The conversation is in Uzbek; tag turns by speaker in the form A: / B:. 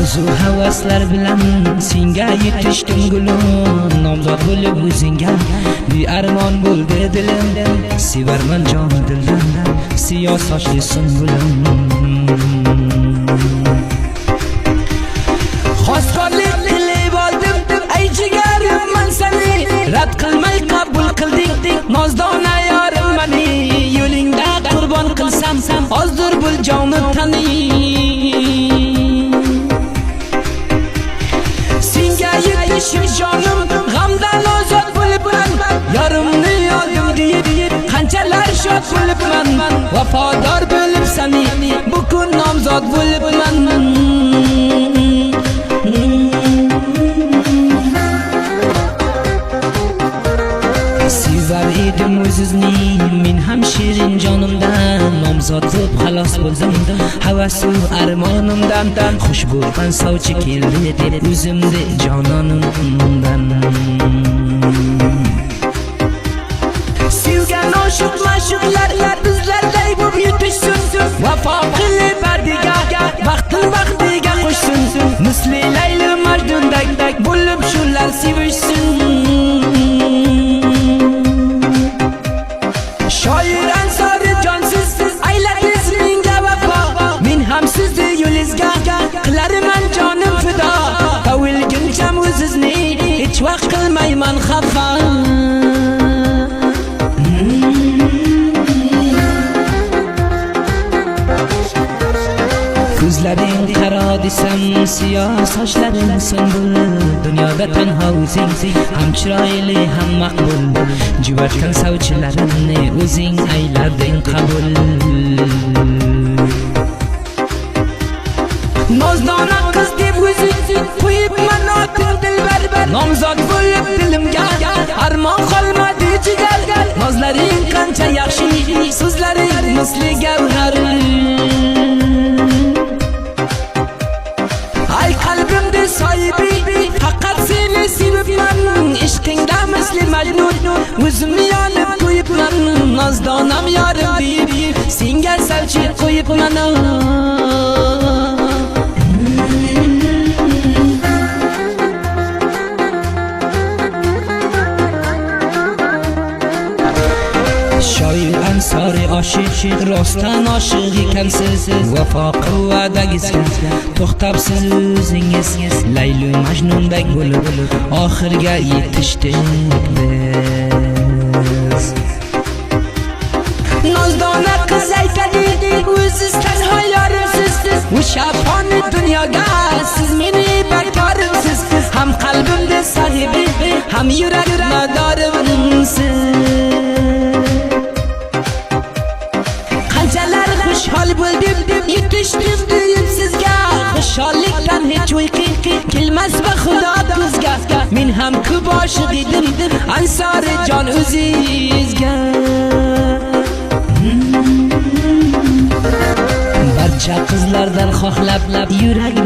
A: orzu havaslar bilan senga yetishdim gulim, nomzod bo'lib o'zingga bearmon bo'ldi dilim, sevarman jon dildan siyoh sochli sunbulim. Xosqorlik qilib oldim ay jigarim man seni, rad qilmay qabul qilding nozdona yorim mani, yo'lingda qurbon qilsam ozdir bul jonni tani. Senga yetishim jonim g'amdan ozod bo'libman, yorimni yodim deyib qanchalar shod bo'libman, vafodor bo'lib seni bu kun nomzod bo'libman. Sevar edim o'zizni men ham shirin jonimdan, nomzod bo'lib xalos bo'ldim havasu armonimdan. Xush bo'lgan sovchi keldi deb o'zimni jononimdan. Sevgan oshiq ma'shuqlar bizlarday bo'lib yetishsin, vafo qilib bardiga vaqtin vaqtiga qo'shsin, misli Layli Majnundek bo'lib shular sevishsin. Shoir ansori jonsiz ayladingiz menga vafo, men ham sizni yo'lingizga qilaman jonim fido, qavilguncha o'zizni hech vaqt qilmayman xafa. Ko'zlaring qaro desam siyoh sochlaring sunbul, dunyoda tanho o'zing ham chiroyli ham maqbul, juvatgan sovchilarimni o'zing aylading qabul. Nozdona qiz deb o'zing qo'yibman oting dilbar, nomzod bo'lib dilimga armon qolmadi jigar. Nozlaring qancha yaxshi, so'zlaring misli gavhar. Ay qalbimda sohibi faqat seni sevibman, ishqingda misli Majnun o'zimni yonib qo'yibman, nozdonam yorim deyib senga savchi qo'yibman. Shoir ansori oshiq rostdan oshiq ekansiz, vafo quvvadagizga to'xtabsiz o'zingiz, Layli Majnundek bo'lib oxirga yetishdik biz. Nozdona qiz aytadi o'ziz tanho yorimsiz, o'sha fonni dunyoga siz meni bakorimsiz, ham qalbimda sahibi ham yurak madorimsiz. Qanchalar xushhol bo'ldim yetishdim deyib sizga, xushallikdan hech uyqu kelmas va xudo ko'zga, men ham ko'p oshiq edim ansori jon o'zingizga. Barcha qizlardan xohlab yurak